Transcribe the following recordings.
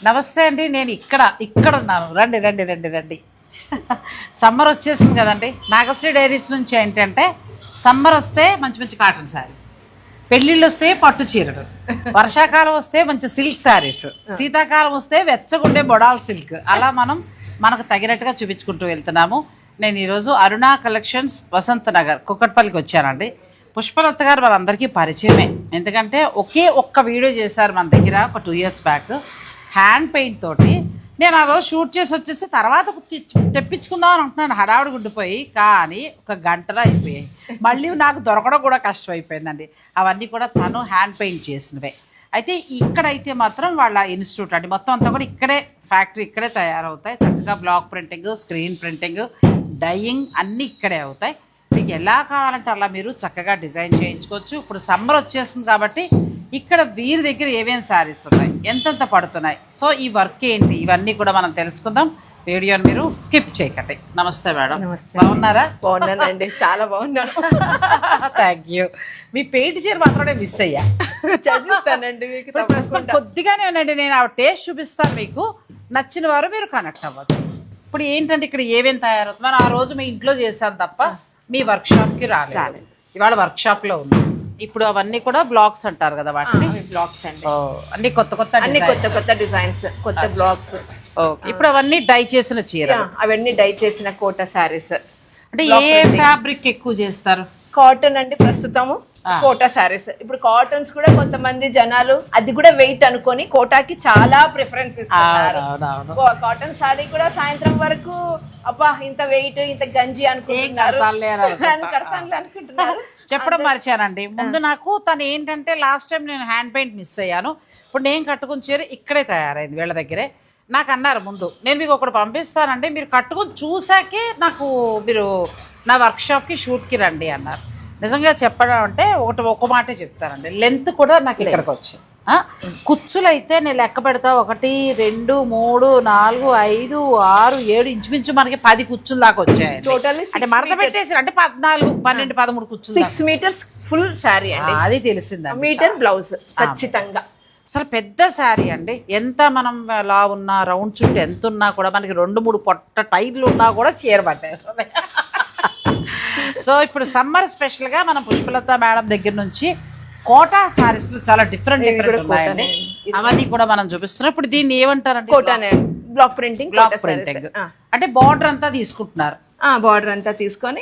నమస్తే అండి. నేను ఇక్కడ ఉన్నాను. రండి రండి రండి రండి. సమ్మర్ వచ్చేసింది కదండి. నాగశ్రీ డైరీస్ నుంచి ఏంటంటే సమ్మర్ వస్తే మంచి మంచి కాటన్ శారీస్, పెళ్ళిళ్ళు వస్తే పట్టు చీరలు, వర్షాకాలం వస్తే మంచి సిల్క్ శారీస్, శీతాకాలం వస్తే వెచ్చగుండే బొడాల్ సిల్క్, అలా మనకు తగినట్టుగా చూపించుకుంటూ వెళ్తున్నాము. నేను ఈరోజు అరుణ కలెక్షన్స్ వసంత నగర్ కుక్కట్పల్లికి వచ్చానండి. పుష్పలత గారు వాళ్ళందరికీ పరిచయమే, ఎందుకంటే ఒక్క వీడియో చేశారు మన దగ్గర ఒక 2 years బ్యాక్ హ్యాండ్ పెయింట్ తోటి. నేను ఆ రోజు షూట్ చేసి వచ్చేసి తర్వాత తెప్పించుకుందాం అని అంటున్నాను, హడావుడి గుండిపోయి. కానీ ఒక గంటలో అయిపోయాయి. మళ్ళీ నాకు దొరకడం కూడా కష్టం అయిపోయిందండి. అవన్నీ కూడా తను హ్యాండ్ పెయింట్ చేసినవే. అయితే ఇక్కడైతే మాత్రం వాళ్ళ ఇన్స్టిట్యూట్ అండి, మొత్తం అంతా కూడా ఇక్కడే ఫ్యాక్టరీ ఇక్కడే తయారవుతాయి. చక్కగా block printing, screen printing, dyeing అన్నీ ఇక్కడే అవుతాయి. మీకు ఎలా కావాలంటే అలా మీరు చక్కగా డిజైన్ చేయించుకోవచ్చు. ఇప్పుడు సమ్మర్ వచ్చేస్తుంది కాబట్టి ఇక్కడ వీరి దగ్గర ఏమేమి శారీస్ ఉన్నాయి, ఎంతెంత పడుతున్నాయి, సో ఈ వర్క్ ఏంటి, ఇవన్నీ కూడా మనం తెలుసుకుందాం. వీడియోని మీరు స్కిప్ చేయకండి. నమస్తే మేడం. బాగున్నారా? బాగున్నానండి, చాలా బాగున్నాను. Thank you. మీ పెయింట్ చీర మాత్రమే మిస్ అయ్యా. చేసిస్తానండి మీకు ప్రస్తుతం కొద్దిగానే ఉండండి, నేను ఆ టేస్ట్ చూపిస్తాను. మీకు నచ్చిన వారు మీరు కనెక్ట్ అవ్వచ్చు. ఇప్పుడు ఏంటంటే ఇక్కడ ఏమేమి తయారవుతుంది, మనం ఆ రోజు మీ ఇంట్లో చేశాను తప్ప మీ వర్క్షాప్కి రాలేదు. ఇవాళ వర్క్షాప్లో ఉంది. ఇప్పుడు అవన్నీ కూడా బ్లాక్స్ అంటారు కదా, వాటిని బ్లాక్స్ అండి. అన్ని కొత్త కొత్త డిజైన్స్, కొత్త బ్లాక్స్. ఇప్పుడు అవన్నీ డై చేసిన చీర, అవన్నీ డై చేసిన కోటా శారీస్. అంటే ఏ ఫ్యాబ్రిక్ ఎక్కువ చేస్తారు? కాటన్ అండి ప్రస్తుతము, కోటా శారీస్. ఇప్పుడు కాటన్స్ కూడా కొంతమంది జనాలు అది కూడా వెయిట్ అనుకొని కోటాకి చాలా ప్రిఫరెన్స్ ఇస్తున్నారు. కాటన్ శారీ కూడా సాయంత్రం వరకు అబ్బా ఇంత వెయిట్, ఇంత గంజి అనుకుంటున్నారు. చెప్పడం మర్చానండి ముందు. నాకు తను ఏంటంటే లాస్ట్ టైం నేను హ్యాండ్ పెయింట్ మిస్ అయ్యాను. ఇప్పుడు నేను కట్టుకుని చీర ఇక్కడే తయారైంది వీళ్ళ దగ్గరే. నాకు అన్నారు ముందు, నేను మీకు ఒకటి పంపిస్తానండి, మీరు కట్టుకుని చూసాకే నాకు మీరు నా వర్క్షాప్కి షూట్కి రండి అన్నారు. నిజంగా చెప్పడం అంటే ఒక మాటే చెప్తానండి, లెంత్ కూడా నాకు ఇక్కడికి వచ్చి కుచ్చులు అయితే నేను లెక్క పెడతా 1 2 3 4 5 6 7 ఇంచుమించు మనకి 10 కుచ్చులు దాకా వచ్చాయి టోటల్లీ. అంటే మరత పెట్టేసి అంటే 14 12 13 కుచ్చులు, 6 meters ఫుల్ శారీ అండి. అది తెలిసిందా? మీటర్ బ్లౌజ్ ఖచ్చితంగా. అసలు పెద్ద శారీ అండి. ఎంత మనం లా ఉన్నా, రౌండ్ చుట్టూ ఎంత ఉన్నా కూడా మనకి 2-3 పొట్ట టైర్లు ఉన్నా కూడా చీర పట్టేస్తుంది. సో ఇప్పుడు సమ్మర్ స్పెషల్గా మనం పుష్పలత మేడం దగ్గర నుంచి కోటా శారీస్ చాలా డిఫరెంట్ ఉన్నాయండి. అవన్నీ కూడా మనం చూపిస్తున్నాం. ఇప్పుడు దీన్ని ఏమంటారంటే కోటానే బ్లాక్ ప్రింటింగ్. అంటే బార్డర్ అంతా తీసుకుంటున్నారు. బార్డర్ అంతా తీసుకొని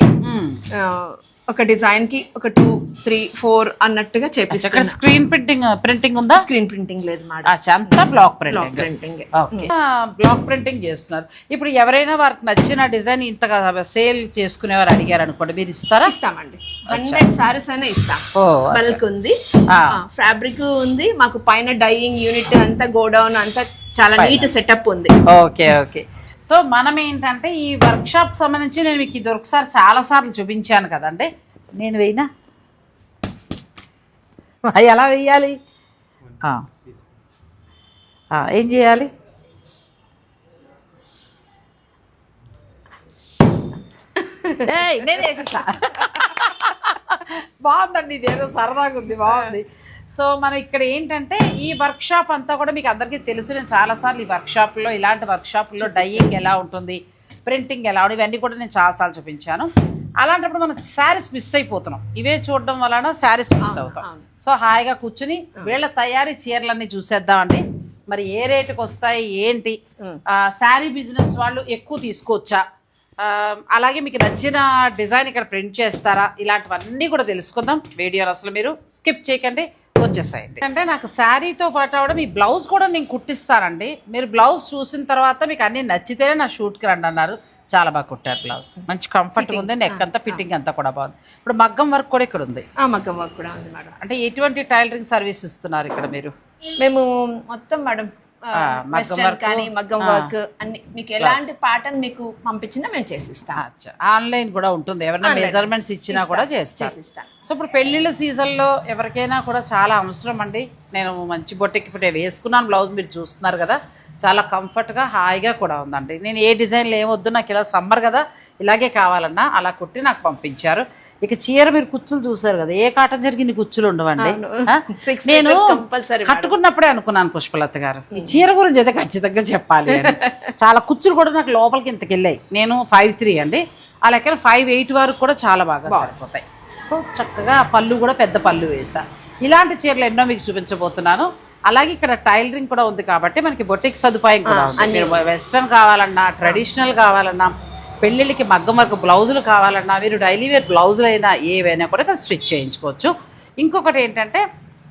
ఒక డిజైన్ కి ఒక 2 3 4 అన్నట్టుగా చేపిస్తారు. స్క్రీన్ ప్రింటింగ్ ఉందా? స్క్రీన్ ప్రింటింగ్ లేదు మేడం, అంతా బ్లాక్ ప్రింటింగ్. బ్లాక్ ప్రింటింగ్ చేస్తున్నారు. ఇప్పుడు ఎవరైనా వారికి నచ్చిన డిజైన్ ఇంతగా సేల్ చేసుకునేవారు అడిగారు అనుకోండి, మీరు ఇస్తారా? ఇస్తామండి. 100 సారీస్ అయినా ఇస్తాం. బల్క్ ఉంది, ఫ్యాబ్రిక్ ఉంది, మాకు పైన డైయింగ్ యూనిట్ అంతా, గోడౌన్ అంతా చాలా నీట్ సెటప్ ఉంది. Okay okay. సో మనం ఏంటంటే ఈ వర్క్షాప్ సంబంధించి నేను మీకు ఇది ఒకసారి చాలాసార్లు చూపించాను కదండి. నేను వేయినా ఎలా వేయాలి, ఏం చేయాలి? నేను వేసేసా. బాగుందండి, ఇదేదో సరదాగా ఉంది, బాగుంది. సో మనం ఇక్కడ ఏంటంటే ఈ వర్క్షాప్ అంతా కూడా మీకు అందరికీ తెలుసు. నేను చాలాసార్లు ఈ వర్క్షాప్లో, ఇలాంటి వర్క్షాప్లో డైయింగ్ ఎలా ఉంటుంది, ప్రింటింగ్ ఎలా ఉంటుంది, ఇవన్నీ కూడా నేను చాలాసార్లు చూపించాను. అలాంటప్పుడు మనం శారీస్ మిస్ అయిపోతున్నాం. ఇవే చూడడం వలన శారీస్ మిస్ అవుతాం. సో హాయిగా కూర్చుని వీళ్ళ తయారీ చీరలన్నీ చూసేద్దామండి. మరి ఏ రేటుకి వస్తాయి ఏంటి, శారీ బిజినెస్ వాళ్ళు ఎక్కువ తీసుకోవచ్చా, అలాగే మీకు నచ్చిన డిజైన్ ఇక్కడ ప్రింట్ చేస్తారా, ఇలాంటివన్నీ కూడా తెలుసుకుందాం. వీడియోలో అసలు మీరు స్కిప్ చేయకండి, వచ్చేసాయండి. అంటే నాకు శారీతో పాటు కూడా మీ బ్లౌజ్ కూడా నేను కుట్టిస్తానండి. మీరు బ్లౌజ్ చూసిన తర్వాత మీకు అన్ని నచ్చితేనే నా షూట్కి రండి అన్నారు. చాలా బాగా కుట్టారు బ్లౌజ్, మంచి కంఫర్ట్గా ఉంది, నెక్ అంతా ఫిట్టింగ్ అంతా కూడా బాగుంది. ఇప్పుడు మగ్గం వర్క్ కూడా ఇక్కడ ఉంది. మగ్గం వర్క్ కూడా ఉంది మేడం. అంటే ఎటువంటి టైలరింగ్ సర్వీస్ ఇస్తున్నారు ఇక్కడ మీరు? మేము మొత్తం మేడం కానీ మగ్గం వర్క్ అన్ని, మీకు ఎలాంటి ప్యాటర్న్ మీకు పంపించినా మేము చేసిస్తాం. ఆన్లైన్ కూడా ఉంటుంది, ఎవరైనా మెజర్మెంట్స్ ఇచ్చినా కూడా చేస్తాం. సో ఇప్పుడు పెళ్ళిళ్ళ సీజన్లో ఎవరికైనా కూడా చాలా అవసరం అండి. నేను మంచి బొట్టెకి ఇప్పుడు వేసుకున్నాను బ్లౌజ్, మీరు చూస్తున్నారు కదా, చాలా కంఫర్ట్గా హాయిగా కూడా ఉందండి. నేను ఏ డిజైన్లు ఏమొద్దు, నాకు ఇలా సమ్మర్ కదా ఇలాగే కావాలన్నా అలా కుట్టి నాకు పంపించారు. ఇక చీర మీరు కుచ్చులు చూసారు కదా, ఏ కాటన్ జరిగిన కుచ్చులు ఉండవండి. ఆ? 6 నేను meters compulsory కట్టుకున్నప్పుడే అనుకున్నాను పుష్పలత గారు ఈ చీర గురించి అయితే ఖచ్చితంగా చెప్పాలి అని. చాలా కుచ్చులు కూడా నాకు లోపలికి ఇంతకు వెళ్ళాయి. నేను 5'3" అండి, ఆ లెక్కన 5'8" వరకు కూడా చాలా బాగా సరిపోతాయి. సో చక్కగా పళ్ళు కూడా పెద్ద పళ్ళు వేసా. ఇలాంటి చీరలు ఎన్నో మీకు చూపించబోతున్నాను. అలాగే ఇక్కడ టైలరింగ్ కూడా ఉంది కాబట్టి మనకి బొటిక్ సదుపాయం కూడా ఉంది. మీరు వెస్ట్రన్ కావాలన్నా, ట్రెడిషనల్ కావాలన్నా, పెళ్ళిళ్ళకి మగ్గం వర్క్ బ్లౌజులు కావాలన్నా, మీరు డైలీ వేర్ బ్లౌజులు అయినా ఏవైనా కూడా ఇక్కడ స్టిచ్ చేయించుకోవచ్చు. ఇంకొకటి ఏంటంటే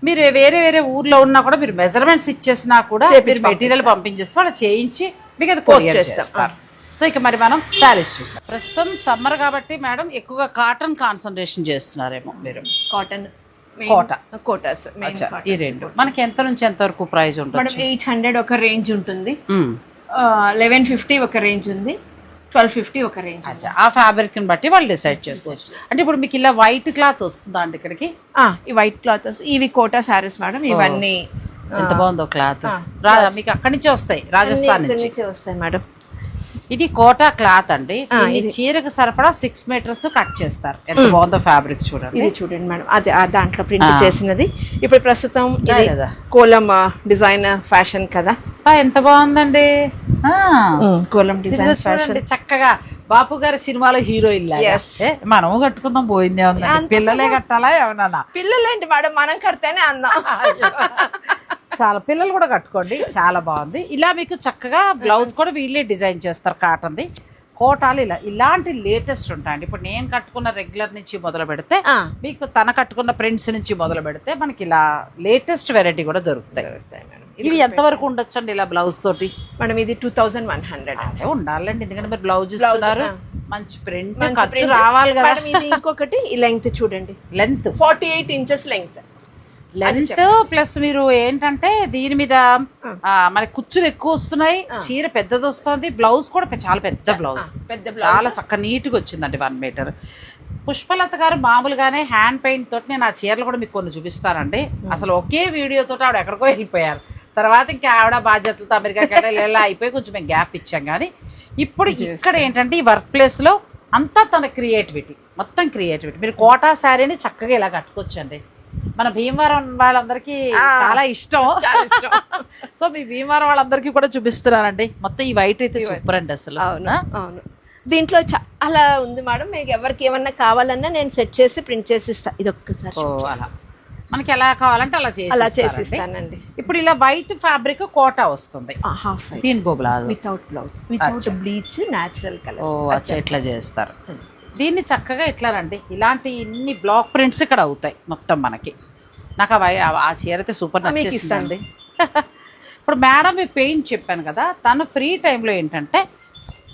మీరు వేరే వేరే ఊర్లో ఉన్నా కూడా మీరు మెజర్మెంట్స్ ఇచ్చేసినా కూడా మీరు మెటీరియల్ పంపించేస్తే వాళ్ళు చేయించి మీకు అది కొరియర్ చేస్తారు. సో ఇక మరి మనం శారీస్ చూస్తాం. ప్రస్తుతం సమ్మర్ కాబట్టి మేడం ఎక్కువగా కాటన్ కాన్సన్ట్రేషన్ చేస్తున్నారేమో మీరు. కాటన్ కోటాస్ ఈ రెండు మనకి ఎంత నుంచి ఎంత వరకు ప్రైస్ ఉంటుంది? 800 ఒక రేంజ్ ఉంటుంది, 1150 ఒక రేంజ్ ఉంది, 1250 ఒక రేంజ్. ఆ ఫ్యాబ్రిక్ ని బట్టి వాళ్ళు డిసైడ్ చేసుకోవచ్చు. అంటే ఇప్పుడు మీకు ఇలా వైట్ క్లాత్ వస్తుందా అండి ఇక్కడికి? ఈ వైట్ క్లాత్ ఇవి కోటా సారీస్ మేడం. ఇవన్నీ ఎంత బాగుందో క్లాత్. మీకు అక్కడి నుంచే వస్తాయి, రాజస్థాన్ నుంచి వస్తాయి మేడం. ఇది కోటా క్లాత్ అండి. ఈ చీరకు సరిపడా 6 మీటర్స్ కట్ చేస్తారు. ఎంత బాగుందో ఫ్యాబ్రిక్ చూడండి. ఇది చూడండి మేడం, అదే దాంట్లో ప్రింట్ చేసినది. ఇప్పుడు ప్రస్తుతం కోలం డిజైన్ ఫ్యాషన్ కదా, ఎంత బాగుందండి. కోలం డిజైన్ ఫ్యాషన్ చక్కగా బాపు గారి సినిమాలో హీరోయిన్ మనము కట్టుకుందాం, పోయిందే ఉందండి. పిల్లలే కట్టాలా ఏమన్నా? పిల్లలేంటి మేడం, మనం కడితేనే అందం. చాలా పిల్లలు కూడా కట్టుకోండి, చాలా బాగుంది. ఇలా మీకు చక్కగా బ్లౌజ్ కూడా వీళ్ళే డిజైన్ చేస్తారు. కాటన్ది కోటాలు ఇలాంటి లేటెస్ట్ ఉంటాయండి. ఇప్పుడు నేను కట్టుకున్న రెగ్యులర్ నుంచి మొదలు పెడితే, మీకు తన కట్టుకున్న ప్రింట్స్ నుంచి మొదలు పెడితే మనకి ఇలా లేటెస్ట్ వెరైటీ కూడా దొరుకుతాయి. ఇవి ఎంతవరకు ఉండొచ్చు అండి ఇలా బ్లౌజ్ తోటి? మనం ఇది 2100 ఉండాలండి, ఎందుకంటే మీరు బ్లౌజ్ ఇస్తున్నారు, మంచి ప్రింట్ ఖర్చు రావాలి కదా. ఇంకొకటి ఈ లెంగ్త్ చూడండి, లెంత్ 48 ఇంచెస్ లెంగ్త్. ప్లస్ మీరు ఏంటంటే దీని మీద మన కుచ్చులు ఎక్కువ వస్తున్నాయి, చీర పెద్దది వస్తుంది, బ్లౌజ్ కూడా చాలా పెద్ద బ్లౌజ్, చాలా చక్కగా నీట్గా వచ్చిందండి 1 మీటర్. పుష్పలత గారు మామూలుగానే హ్యాండ్ పెయింట్ తోటి నేను ఆ చీరలు కూడా మీకు కొన్ని చూపిస్తానండి. అసలు ఒకే వీడియోతో ఆవిడ ఎక్కడికో వెళ్ళిపోయారు. తర్వాత ఇంకా ఆవిడ బాధ్యతలతో అమెరికాకి ఇలా అయిపోయి కొంచెం మేము గ్యాప్ ఇచ్చాం. కానీ ఇప్పుడు ఇక్కడ ఏంటంటే ఈ వర్క్ ప్లేస్లో అంతా తన క్రియేటివిటీ, మొత్తం క్రియేటివిటీ. మీరు కోటా శారీని చక్కగా ఇలా కట్టుకోవచ్చండి. మన భీమవరం వాళ్ళందరికీ చాలా ఇష్టం. సో మీ భీమవరం వాళ్ళందరికీ కూడా చూపిస్తున్నానండి. మొత్తం ఈ వైట్ అయితే సూపర్ అండి అసలు. అవును, దీంట్లో చాలా ఉంది మేడం. మీకు ఎవరికి ఏమన్నా కావాలన్నా నేను సెట్ చేసి ప్రింట్ చేసి ఇస్తాను. ఇది ఒక్కసారి అలా మనకి ఎలా కావాలంటే అలా చేసిస్తానండి. ఇప్పుడు ఇలా వైట్ ఫ్యాబ్రిక్ కోటా వస్తుంది, దీనికో blouse without bleach, natural colour ఇట్లా చేస్తారు. దీన్ని చక్కగా ఇట్లా రండి, ఇలాంటి ఇన్ని బ్లాక్ ప్రింట్స్ ఇక్కడ అవుతాయి మొత్తం మనకి. నాకు ఆ చీర అయితే సూపర్ నచ్చేసిందండి. ఇప్పుడు మేడం మీ పెయింట్ చెప్పాను కదా, తను ఫ్రీ టైంలో ఏంటంటే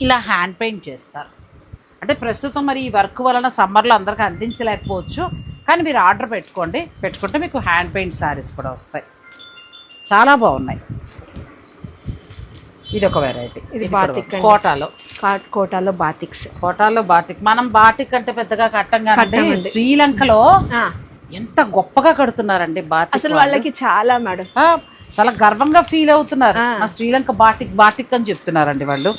ఇలా హ్యాండ్ పెయింట్ చేస్తారు. అంటే ప్రస్తుతం మరి ఈ వర్క్ వలన సమ్మర్లో అందరికీ అందించలేకపోవచ్చు, కానీ మీరు ఆర్డర్ పెట్టుకుంటే మీకు హ్యాండ్ పెయింట్ శారీస్ కూడా వస్తాయి. చాలా బాగున్నాయి. ఇది ఒక వెరైటీ. ఇది బాతిక్, కోటాలో బాతిక్. మనం బాటిక్ అంటే పెద్దగా కట్టం కానీ శ్రీలంకలో ఎంత గొప్పగా కడుతున్నారండి బాటిక్. అసలు వాళ్ళకి చాలా మేడం, చాలా గర్వంగా ఫీల్ అవుతున్నారు. శ్రీలంక బాటిక్ అని చెప్తున్నారండి వాళ్ళు.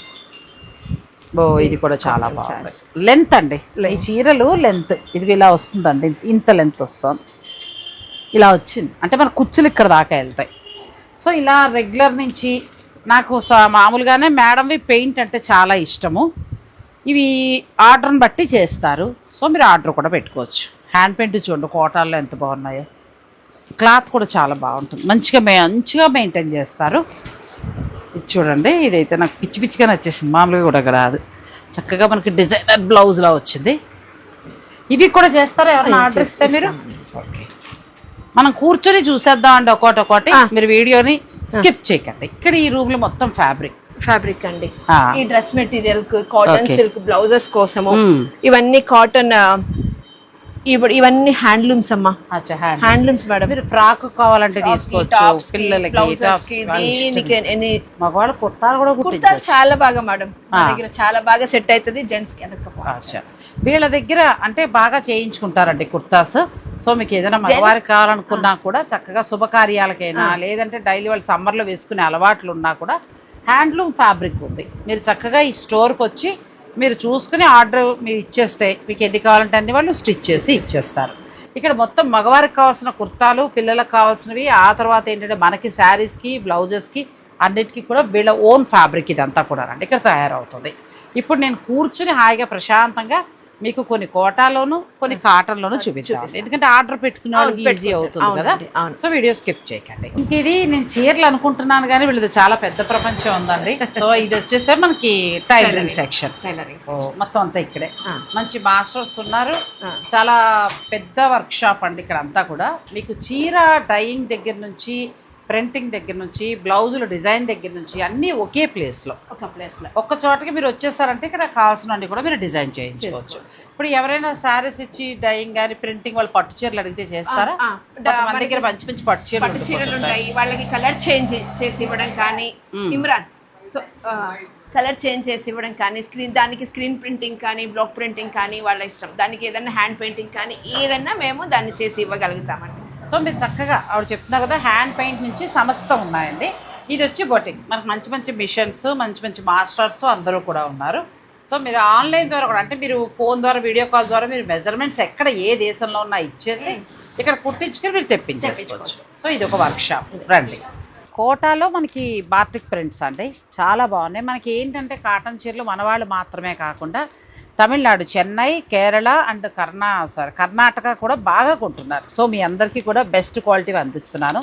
ఇది కూడా చాలా బాగుంది. లెంత్ అండి, ఈ చీరలు లెంత్ ఇది ఇలా వస్తుందండి, ఇంత లెంత్ వస్తుంది. ఇలా వచ్చింది అంటే మన కుచ్చులు ఇక్కడ దాకా వెళ్తాయి. సో ఇలా రెగ్యులర్ నుంచి నాకు మామూలుగానే మేడంవి పెయింట్ అంటే చాలా ఇష్టము. ఇవి ఆర్డర్ని బట్టి చేస్తారు. సో మీరు ఆర్డర్ కూడా పెట్టుకోవచ్చు. హ్యాండ్ పెయింట్ చూడండి కోటాల్లో ఎంత బాగున్నాయో. క్లాత్ కూడా చాలా బాగుంటుంది, మంచిగా మెయింటైన్ చేస్తారు. ఇది చూడండి, ఇదైతే నాకు పిచ్చిగా నచ్చేసింది, మామూలుగా కూడా రాదు. చక్కగా మనకి డిజైనర్ బ్లౌజ్లా వచ్చింది. ఇవి కూడా చేస్తారా ఎవరైనా ఆర్డర్ ఇస్తే మీరు? ఓకే, మనం కూర్చొని చూసేద్దాం అండి ఒక్కొక్కటి. మీరు వీడియోని స్కిప్ చేయకండి. ఇక్కడ ఈ రూమ్ లో మొత్తం ఫ్యాబ్రిక్ అండి. ఈ dress material cotton silk blouses కోసము ఇవన్నీ కాటన్, ఇవన్నీ హ్యాండ్లూమ్స్ అమ్మా. Handlooms madam. మీరు ఫ్రాక్ కావాలంటే తీసుకోవచ్చు, పిల్లలకి మగవాళ్ళు కుర్తాలు చాలా బాగా మేడం దగ్గర చాలా బాగా సెట్ అవుతుంది జెంట్స్ కి. వీళ్ళ దగ్గర అంటే బాగా చేయించుకుంటారండి కుర్తాస్. సో మీకు ఏదైనా మగవారికి కావాలనుకున్నా కూడా చక్కగా శుభకార్యాలకైనా లేదంటే డైలీ వాళ్ళు సమ్మర్లో వేసుకునే అలవాట్లు ఉన్నా కూడా హ్యాండ్లూమ్ ఫ్యాబ్రిక్ ఉంది. మీరు చక్కగా ఈ స్టోర్కి వచ్చి మీరు చూసుకుని ఆర్డర్ మీరు ఇచ్చేస్తే మీకు ఎన్ని కావాలంటే అన్ని వాళ్ళు స్టిచ్ చేసి ఇచ్చేస్తారు. ఇక్కడ మొత్తం మగవారికి కావాల్సిన కుర్తాలు, పిల్లలకు కావాల్సినవి, ఆ తర్వాత ఏంటంటే మనకి శారీస్కి, బ్లౌజెస్కి అన్నిటికీ కూడా వీళ్ళ ఓన్ ఫ్యాబ్రిక్ ఇదంతా కూడా అండి ఇక్కడ తయారవుతుంది. ఇప్పుడు నేను కూర్చుని హాయిగా ప్రశాంతంగా మీకు కొన్ని కోటాలోను కొన్ని కాటన్లోను చూపించాను, ఎందుకంటే ఆర్డర్ పెట్టుకునే వాళ్ళకి ఈజీ అవుతుంది కదా. సో వీడియో స్కిప్ చేయకండి. ఇంక ఇది నేను చీరలు అనుకుంటున్నాను కానీ వీళ్ళది చాలా పెద్ద ప్రపంచం ఉందండి. సో ఇది వచ్చేసే మనకి టైలరింగ్ సెక్షన్. మొత్తం అంతా ఇక్కడే మంచి మాస్టర్స్ ఉన్నారు. చాలా పెద్ద వర్క్ షాప్ అండి ఇక్కడ అంతా కూడా. మీకు చీర డైయింగ్ దగ్గర నుంచి, ప్రింటింగ్ దగ్గర నుంచి, బ్లౌజుల డిజైన్ దగ్గర నుంచి అన్నీ ఒకే ప్లేస్లో, ఒక్క చోటకి మీరు వచ్చేస్తారంటే ఇక్కడ కావాల్సినవన్నీ కూడా మీరు డిజైన్ చేయించుకోవచ్చు. ఇప్పుడు ఎవరైనా శారీస్ ఇచ్చి డైయింగ్ కానీ ప్రింటింగ్ వాళ్ళు పట్టు చీరలు అడిగితే చేస్తారా? మన దగ్గర మంచి మంచి పట్టు చీరలు ఉంటాయి. వాళ్ళకి కలర్ చేంజ్ చేసి ఇవ్వడం కానీ, ఇమ్రాన్ కలర్ చేంజ్ చేసి ఇవ్వడం కానీ, దానికి స్క్రీన్ ప్రింటింగ్ కానీ, బ్లాక్ ప్రింటింగ్ కానీ వాళ్ళ ఇష్టం. దానికి ఏదైనా హ్యాండ్ పెయింటింగ్ కానీ ఏదైనా మేము దాన్ని చేసి ఇవ్వగలుగుతామండి. సో మీరు చక్కగా ఆవిడ చెప్తున్నారు కదా, హ్యాండ్ పెయింట్ నుంచి సమస్తం ఉన్నాయండి. ఇది వచ్చి బొటింగ్. మనకు మంచి మంచి మిషన్స్, మంచి మంచి మాస్టర్స్ అందరూ కూడా ఉన్నారు. సో మీరు ఆన్లైన్ ద్వారా కూడా, అంటే మీరు ఫోన్ ద్వారా, వీడియో కాల్ ద్వారా మీరు మెజర్మెంట్స్ ఎక్కడ ఏ దేశంలో ఉన్నా ఇచ్చేసి ఇక్కడ కుట్టించుకొని మీరు తెప్పించేసుకోవచ్చు. సో ఇది ఒక వర్క్ షాప్. రండి. కోటాలో మనకి బాటిక్ ప్రింట్స్ అండి చాలా బాగున్నాయి. మనకి ఏంటంటే కాటన్ చీరలు మనవాళ్ళు మాత్రమే కాకుండా తమిళనాడు, చెన్నై, కేరళ అండ్ కర్ణాటక కూడా బాగా కొంటున్నారు. సో మీ అందరికీ కూడా బెస్ట్ క్వాలిటీ అందిస్తున్నాను.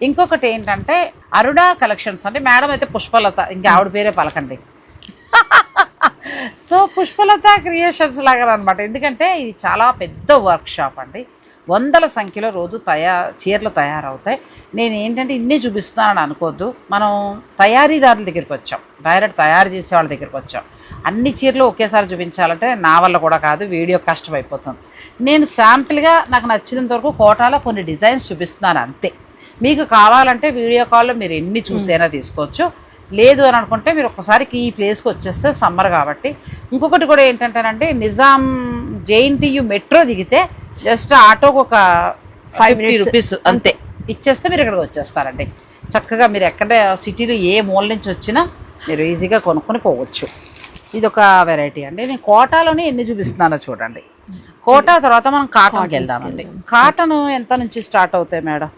ఇంకొకటి ఏంటంటే అరుణ కలెక్షన్స్ అంటే మేడం అయితే పుష్పలత, ఇంకా ఆవిడ పేరే పలకండి. సో పుష్పలత క్రియేషన్స్ లాగా అనమాట. ఎందుకంటే ఇది చాలా పెద్ద వర్క్ షాప్ అండి. వందల సంఖ్యలో రోజు చీరలు తయారవుతాయి. నేను ఏంటంటే ఇన్ని చూపిస్తున్నానని అనుకోవద్దు, మనం తయారీదారుల దగ్గరికి వచ్చాం, డైరెక్ట్ తయారు చేసే వాళ్ళ దగ్గరికి వచ్చాం. అన్ని చీరలు ఒకేసారి చూపించాలంటే నా వల్ల కూడా కాదు, వీడియో కష్టమైపోతుంది. నేను శాంపిల్గా నాకు నచ్చినంత వరకు కోటాలో కొన్ని డిజైన్స్ చూపిస్తున్నాను అంతే. మీకు కావాలంటే వీడియో కాల్లో మీరు ఎన్ని చూసైనా తీసుకోవచ్చు. లేదు అని అనుకుంటే మీరు ఒకసారికి ఈ ప్లేస్కి వచ్చేస్తే, సమ్మర్ కాబట్టి. ఇంకొకటి కూడా ఏంటంటేనండి, నిజాం JNTU మెట్రో దిగితే జస్ట్ ఆటోకి ఒక 50 రూపీస్ అంతే ఇచ్చేస్తే మీరు ఇక్కడికి వచ్చేస్తారండి. చక్కగా మీరు ఎక్కడ సిటీలో ఏ మూల నుంచి వచ్చినా మీరు ఈజీగా కొనుక్కొని పోవచ్చు. ఇది ఒక వెరైటీ అండి. నేను కోటాలోనే ఎన్ని చూపిస్తున్నానో చూడండి. కోటా తర్వాత మనం కాటన్కి వెళ్దామండి. కాటన్ ఎంత నుంచి స్టార్ట్ అవుతాయి మేడం?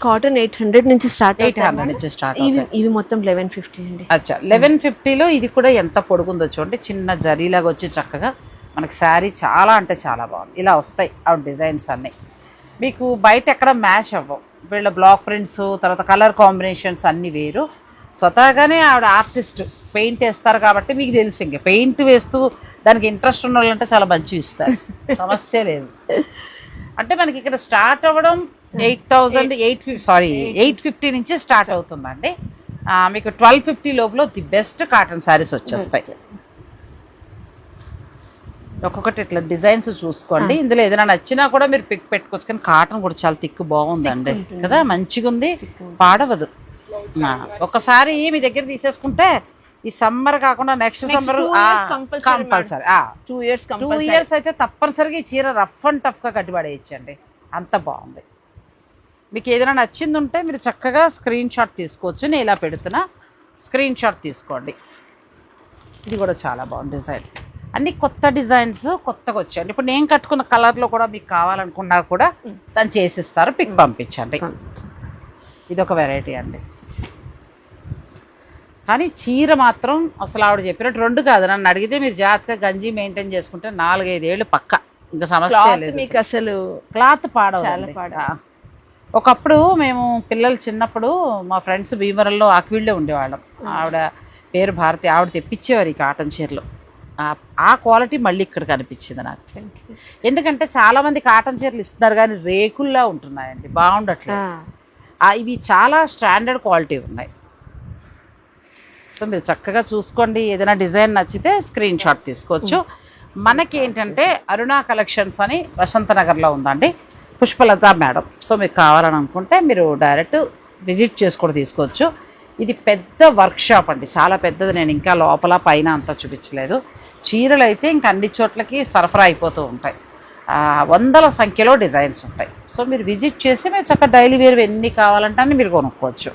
కాటన్ 800 నుంచి స్టార్ట్. 800 నుంచి స్టార్ట్ అవుతాయి. ఇవి మొత్తం 1150 అండి. అచ్చా, 1150లో ఇది కూడా ఎంత పొడుగుందో చూడండి. చిన్న జరీలాగా వచ్చి చక్కగా మనకి శారీ చాలా అంటే చాలా బాగుంది. ఇలా వస్తాయి ఆవిడ డిజైన్స్ అన్నీ. మీకు బయట ఎక్కడ మ్యాచ్ అవ్వవు. వీళ్ళ బ్లాక్ ప్రింట్స్, తర్వాత కలర్ కాంబినేషన్స్ అన్నీ వేరు. స్వతహాగానే ఆవిడ ఆర్టిస్ట్, పెయింట్ వేస్తారు కాబట్టి మీకు తెలుసు. ఇంకా పెయింట్ వేస్తూ దానికి ఇంట్రెస్ట్ ఉన్న వాళ్ళంటే చాలా మంచివి ఇస్తారు, సమస్య లేదు. అంటే మనకి ఇక్కడ స్టార్ట్ అవ్వడం 850 నుంచి స్టార్ట్ అవుతుందండి. మీకు 1250 లోపల ది బెస్ట్ కాటన్ శారీస్ వచ్చేస్తాయి. ఒక్కొక్కటి ఇట్లా డిజైన్స్ చూసుకోండి. ఇందులో ఏదైనా నచ్చినా కూడా మీరు పిక్ పెట్టుకోవచ్చు. కానీ కాటన్ కూడా చాలా థిక్ బాగుందండి కదా, మంచిగా ఉంది, పాడవదు. ఒకసారి మీ దగ్గర తీసేసుకుంటే ఈ సమ్మర్ కాకుండా నెక్స్ట్ సమ్మర్ కంపల్సరీ 2 ఇయర్స్ అయితే తప్పనిసరిగా ఈ చీర రఫ్ అండ్ టఫ్గా కట్టిపడేయచ్చండి. అంత బాగుంది. మీకు ఏదైనా నచ్చింది ఉంటే మీరు చక్కగా స్క్రీన్ షాట్ తీసుకోవచ్చు. నేను ఇలా పెడుతున్నా, స్క్రీన్ షాట్ తీసుకోండి. ఇది కూడా చాలా బాగుంది డిజైన్. అన్ని కొత్త డిజైన్స్ కొత్తగా వచ్చాయండి. ఇప్పుడు నేను కట్టుకున్న కలర్లో కూడా మీకు కావాలనుకున్నా కూడా దాన్ని చేసిస్తారు, పిక్ పంపించండి. ఇది ఒక వెరైటీ అండి. కానీ చీర మాత్రం అసలు ఆవిడ చెప్పినట్టు 2 కాదు, నన్ను అడిగితే మీరు జాగ్రత్తగా గంజి మెయింటైన్ చేసుకుంటే 4-5 ఏళ్ళు పక్క, ఇంకా సమస్య లేదు. మీకు అసలు క్లాత్ పాడవాలి. ఒకప్పుడు మేము పిల్లలు చిన్నప్పుడు మా ఫ్రెండ్స్ భీమవరంలో ఆక్విల్డే ఉండేవాళ్ళం. ఆవిడ పేరు భారతి, ఆవిడ తెప్పించేవారు ఈ కాటన్ చీరలు. ఆ క్వాలిటీ మళ్ళీ ఇక్కడ కనిపించింది నాకు. ఎందుకంటే చాలామంది కాటన్ చీరలు ఇస్తున్నారు కానీ రేకుల్లా ఉంటున్నాయండి, బాగుండట్లేదు. ఇవి చాలా స్టాండర్డ్ క్వాలిటీ ఉన్నాయి. సో మీరు చక్కగా చూసుకోండి. ఏదైనా డిజైన్ నచ్చితే స్క్రీన్ షాట్ తీసుకోవచ్చు. మనకి ఏంటంటే అరుణ కలెక్షన్స్ అని వసంతనగర్లో ఉందండి, పుష్పలత మేడం. సో మీకు కావాలని అనుకుంటే మీరు డైరెక్ట్ విజిట్ చేసి కూడా తీసుకోవచ్చు. ఇది పెద్ద వర్క్ షాప్ అండి, చాలా పెద్దది. నేను ఇంకా లోపల పైన అంతా చూపించలేదు. చీరలు అయితే ఇంకా అన్ని చోట్లకి సరఫరా అయిపోతూ ఉంటాయి. వందల సంఖ్యలో డిజైన్స్ ఉంటాయి. సో మీరు విజిట్ చేసి మీరు చక్కగా డైలీ వేర్ ఎన్ని కావాలంటే అన్ని మీరు కొనుక్కోవచ్చు.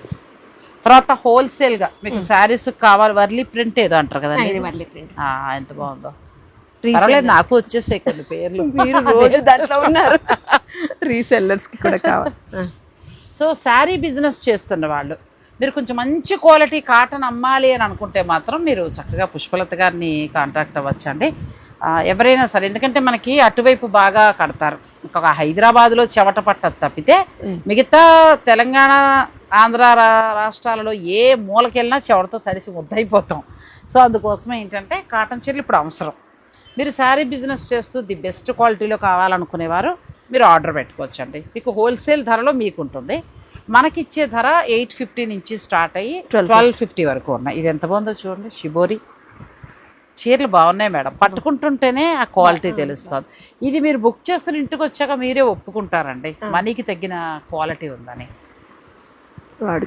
తర్వాత హోల్సేల్గా మీకు శారీస్ కావాలి, వర్లీ ప్రింట్ ఏదో అంటారు కదండి, ఇది మళ్ళీ ప్రింట్. ఎంత బాగుందో. పర్వాలేదు, నాకు వచ్చేసాయి కొన్ని పేర్లు, మీరు రోజు దాంట్లో ఉన్నారు. రీసెల్లర్స్ కి కూడా కావాలి. సో శారీ బిజినెస్ చేస్తున్న వాళ్ళు మీరు కొంచెం మంచి క్వాలిటీ కాటన్ అమ్మాలి అని అనుకుంటే మాత్రం మీరు చక్కగా పుష్పలత గారిని కాంటాక్ట్ అవ్వచ్చండి. ఎవరైనా సరే, ఎందుకంటే మనకి అటువైపు బాగా కడతారు. ఒక హైదరాబాద్లో చెమట పట్టదు తప్పితే మిగతా తెలంగాణ ఆంధ్ర రాష్ట్రాలలో ఏ మూలకెళ్ళినా చెమటతో తడిసి ముద్దయిపోతాం. సో అందుకోసమే ఏంటంటే కాటన్ చీరలు ఇప్పుడు అవసరం. మీరు శారీ బిజినెస్ చేస్తూ ది బెస్ట్ క్వాలిటీలో కావాలనుకునేవారు మీరు ఆర్డర్ పెట్టుకోవచ్చండి. మీకు హోల్సేల్ ధరలో మీకు ఉంటుంది. మనకిచ్చే ధర 850 నుంచి స్టార్ట్ అయ్యి 1250 వరకు ఉన్నాయి. ఇది ఎంత బాగుందో చూడండి, షిబోరి చీరలు బాగున్నాయి మేడం, పట్టుకుంటుంటేనే ఆ క్వాలిటీ తెలుస్తుంది. ఇది మీరు బుక్ చేస్తున్న ఇంటికి వచ్చాక మీరే ఒప్పుకుంటారండి మనీకి తగ్గిన క్వాలిటీ ఉందని. వాడు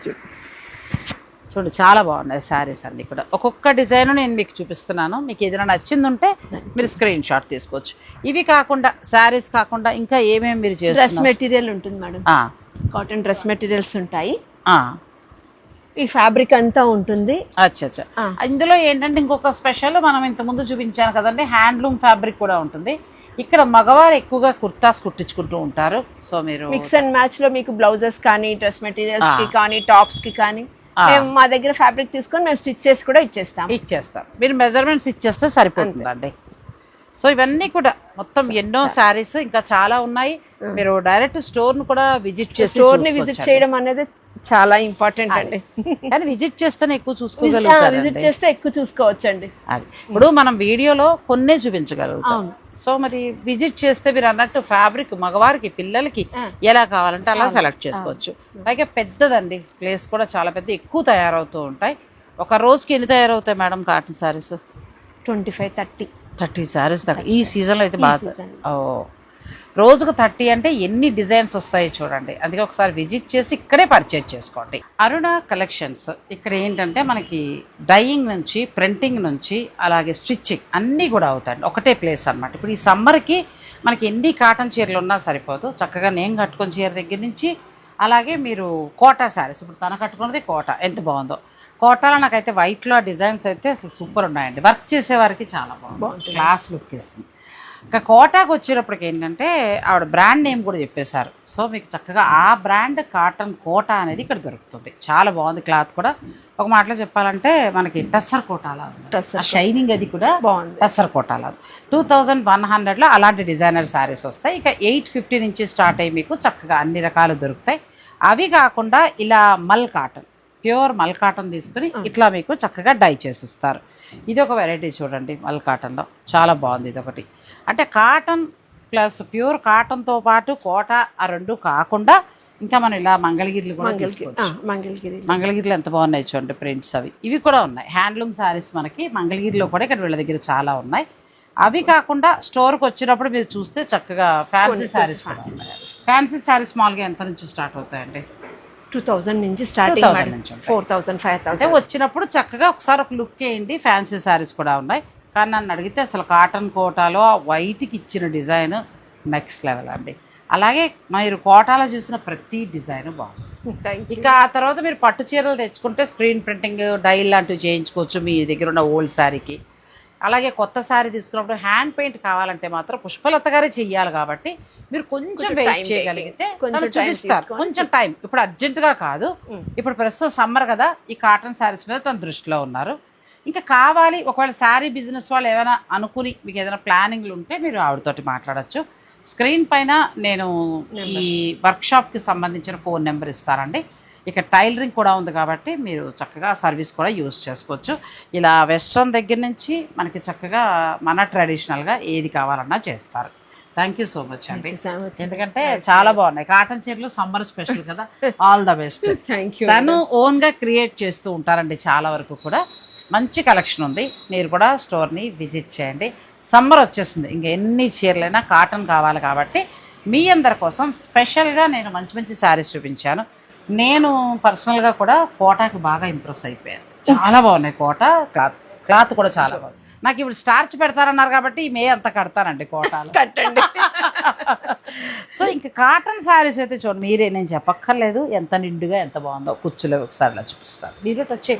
చూడండి చాలా బాగున్నాయి శారీస్ అన్నీ కూడా. ఒక్కొక్క డిజైన్ నేను మీకు చూపిస్తున్నాను. మీకు ఏదైనా నచ్చింది ఉంటే మీరు స్క్రీన్ షాట్ తీసుకోవచ్చు. ఇవి కాకుండా శారీస్ కాకుండా ఇంకా ఏమేమి మీరు డ్రెస్ చేస్తున్నారు? మెటీరియల్ ఉంటుంది మేడం, కాటన్ డ్రెస్ మెటీరియల్స్ ఉంటాయి. ఆ, ఈ ఫ్యాబ్రిక్ అంతా ఉంటుంది. అచ్చా. ఇందులో ఏంటంటే ఇంకొక స్పెషల్, మనం ఇంతకుముందు చూపించాను కదండి, హ్యాండ్లూమ్ ఫ్యాబ్రిక్ కూడా ఉంటుంది. ఇక్కడ మగవారు ఎక్కువగా కుర్తాస్ కుట్టించుకుంటూ ఉంటారు. సో మీరు మిక్స్ అండ్ మ్యాచ్ లో మీకు బ్లౌజెస్ కానీ, డ్రెస్ మెటీరియల్స్ కి కానీ, టాప్స్ కి కానీ మేము మా దగ్గర ఫ్యాబ్రిక్ తీసుకొని మేము స్టిచ్ చేసి కూడా ఇచ్చేస్తాం. మీరు మెజర్మెంట్స్ ఇచ్చేస్తే సరిపోతుందండి. సో ఇవన్నీ కూడా మొత్తం ఎన్నో శారీస్ ఇంకా చాలా ఉన్నాయి. మీరు డైరెక్ట్ స్టోర్ ను కూడా విజిట్ చేసి విజిట్ చేయడం అనేది చాలా ఇంపార్టెంట్ అండి. కానీ విజిట్ చేస్తేనే ఎక్కువ చూసుకోగలుగుతారు. విజిట్ చేస్తే ఎక్కువ చూసుకోవచ్చండి. అది ఇప్పుడు మనం వీడియోలో కొన్నే చూపించగలుగుతాం. సో మరి విజిట్ చేస్తే మీరు అన్నట్టు ఫ్యాబ్రిక్ మగవారికి పిల్లలకి ఎలా కావాలంటే అలా సెలెక్ట్ చేసుకోవచ్చు. పైగా పెద్దదండి, ప్లేస్ కూడా చాలా పెద్ద, ఎక్కువ తయారవుతూ ఉంటాయి. ఒక రోజుకి ఎన్ని తయారవుతాయి మేడం కాటన్ శారీస్? 25-30 శారీస్ దాకా ఈ సీజన్లో అయితే బాగా. రోజుకు 30 అంటే ఎన్ని డిజైన్స్ వస్తాయి చూడండి. అందుకే ఒకసారి విజిట్ చేసి ఇక్కడే పర్చేజ్ చేసుకోండి. అరుణ కలెక్షన్స్ ఇక్కడ ఏంటంటే మనకి డైయింగ్ నుంచి, ప్రింటింగ్ నుంచి, అలాగే స్టిచ్చింగ్ అన్నీ కూడా అవుతాయండి ఒకటే ప్లేస్ అన్నమాట. ఇప్పుడు ఈ సమ్మర్కి మనకి ఎన్ని కాటన్ చీరలు ఉన్నా సరిపోదు. చక్కగా నేను కట్టుకున్న చీర దగ్గర నుంచి, అలాగే మీరు కోటా శారీస్, ఇప్పుడు తన కట్టుకున్నది కోటా, ఎంత బాగుందో. కోటాలో నాకైతే వైట్లో డిజైన్స్ అయితే అసలు సూపర్ ఉన్నాయండి. వర్క్ చేసేవారికి చాలా బాగుంది, క్లాస్ లుక్ ఇస్తుంది. ఇంకా కోటాకు వచ్చేటప్పటికి ఏంటంటే ఆవిడ బ్రాండ్ నేమ్ కూడా చెప్పేశారు. సో మీకు చక్కగా ఆ బ్రాండ్ కాటన్ కోటా అనేది ఇక్కడ దొరుకుతుంది. చాలా బాగుంది క్లాత్ కూడా. ఒక మాటలో చెప్పాలంటే మనకి టస్సర్ కోటాలా, షైనింగ్ అది కూడా టస్సర్ కోటాలా. 2100లో అలాంటి డిజైనర్ శారీస్ వస్తాయి. ఇక 850 నుంచి స్టార్ట్ అయ్యి మీకు చక్కగా అన్ని రకాలు దొరుకుతాయి. అవి కాకుండా ఇలా మల్ కాటన్, ప్యూర్ మల్ కాటన్ తీసుకుని ఇట్లా మీకు చక్కగా డై చేసిస్తారు. ఇది ఒక వెరైటీ చూడండి, మల్ కాటన్లో చాలా బాగుంది. ఇది ఒకటి అంటే కాటన్ ప్లస్ ప్యూర్ కాటన్తో పాటు కోట, ఆ రెండు కాకుండా ఇంకా మనం ఇలా మంగళగిరిలు కూడా తీసుకోవచ్చు. మంగళగిరిలో ఎంత బాగున్నాయి చూడండి ప్రింట్స్. ఇవి కూడా ఉన్నాయి. హ్యాండ్లూమ్ శారీస్ మనకి మంగళగిరిలో కూడా ఇక్కడ వీళ్ళ దగ్గర చాలా ఉన్నాయి. అవి కాకుండా స్టోర్కి వచ్చినప్పుడు మీరు చూస్తే చక్కగా ఫ్యాన్సీ శారీస్ కూడా ఉన్నాయి. ఫ్యాన్సీ శారీస్ మామూలుగా ఎంత నుంచి స్టార్ట్ అవుతాయండి? 2000 నుంచి స్టార్టింగ్, 4000, 5000 వచ్చినప్పుడు చక్కగా ఒకసారి ఒక లుక్ వేయండి. ఫ్యాన్సీ శారీస్ కూడా ఉన్నాయి. కానీ నన్ను అడిగితే అసలు కాటన్ కోటాలో వైట్కి ఇచ్చిన డిజైన్ నెక్స్ట్ లెవెల్ అండి. అలాగే మీరు కోటాలో చూసిన ప్రతి డిజైన్ బాగుంది. ఇక ఆ తర్వాత మీరు పట్టు చీరలు తెచ్చుకుంటే స్క్రీన్ ప్రింటింగ్, డై లాంటివి చేయించుకోవచ్చు మీ దగ్గర ఉన్న ఓల్డ్ శారీకి. అలాగే కొత్త శారీ తీసుకున్నప్పుడు హ్యాండ్ పెయింట్ కావాలంటే మాత్రం పుష్పలత గారే చెయ్యాలి. కాబట్టి మీరు కొంచెం వెయిట్ చేయగలిగితే చూపిస్తారు. కొంచెం టైం, ఇప్పుడు అర్జెంటుగా కాదు. ఇప్పుడు ప్రస్తుతం సమ్మర్ కదా, ఈ కాటన్ శారీస్ మీద తన దృష్టిలో ఉన్నారు. ఇంకా కావాలి, ఒకవేళ శారీ బిజినెస్ వాళ్ళు ఏమైనా అనుకుని మీకు ఏదైనా ప్లానింగ్లు ఉంటే మీరు ఆవిడతోటి మాట్లాడచ్చు. స్క్రీన్ పైన నేను ఈ వర్క్షాప్కి సంబంధించిన ఫోన్ నెంబర్ ఇస్తానండి. ఇక టైలరింగ్ కూడా ఉంది కాబట్టి మీరు చక్కగా సర్వీస్ కూడా యూజ్ చేసుకోవచ్చు. ఇలా వెస్ట్రన్ దగ్గర నుంచి మనకి చక్కగా మన ట్రెడిషనల్గా ఏది కావాలన్నా చేస్తారు. థ్యాంక్ యూ సో మచ్ అండి. ఎందుకంటే చాలా బాగున్నాయి కాటన్ చీరలు, సమ్మర్ స్పెషల్ కదా. All the best. తను ఓన్గా క్రియేట్ చేస్తూ ఉంటారండి చాలా వరకు కూడా. మంచి కలెక్షన్ ఉంది. మీరు కూడా స్టోర్ని విజిట్ చేయండి. సమ్మర్ వచ్చేసింది, ఇంకా ఎన్ని చీరలైనా కాటన్ కావాలి కాబట్టి మీ అందరి కోసం స్పెషల్గా నేను మంచి మంచి శారీస్ చూపించాను. నేను పర్సనల్గా కూడా కోటాకి బాగా ఇంప్రెస్ అయిపోయాను. చాలా బాగున్నాయి కోట క్లాత్ కూడా చాలా బాగుంది. నాకు ఇప్పుడు స్టార్చ్ పెడతారన్నారు కాబట్టి ఈ మే అంత కడతానండి కోటాలు. కట్టండి. సో ఇంకా కాటన్ శారీస్ అయితే చూడండి, మీరే, నేను చెప్పక్కర్లేదు ఎంత నిండుగా ఎంత బాగుందో. కుచ్చులు ఒకసారి ఇలా చూపిస్తాను, మీరు వచ్చే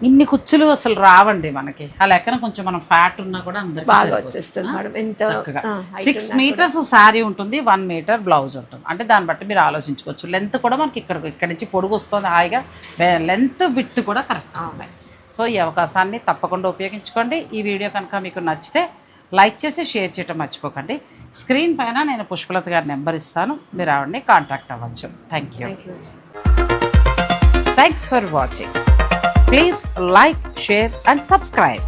ఇన్ని కుచ్చులు అసలు రావండి మనకి. ఆ లెక్కన కొంచెం మనం ఫ్యాట్ ఉన్నా కూడా అందరికీ బాగా వచ్చేస్తుంది మేడం. ఎంత చక్కగా 6 మీటర్స్ శారీ ఉంటుంది, 1 మీటర్ బ్లౌజ్ ఉంటుంది. అంటే దాన్ని బట్టి మీరు ఆలోచించుకోవచ్చు. లెంత్ కూడా మనకి ఇక్కడ నుంచి పొడుగు వస్తుంది హాయిగా, లెంత్ విడ్త్ కూడా కరెక్ట్గా ఉన్నాయి. సో ఈ అవకాశాన్ని తప్పకుండా ఉపయోగించుకోండి. ఈ వీడియో కనుక మీకు నచ్చితే లైక్ చేసి షేర్ చేయటం మర్చిపోకండి. స్క్రీన్ పైన నేను పుష్పలత గారి నెంబర్ ఇస్తాను, మీరు ఆవిడని కాంటాక్ట్ అవ్వచ్చు. Thank you. Thanks for watching. Please like, share and subscribe.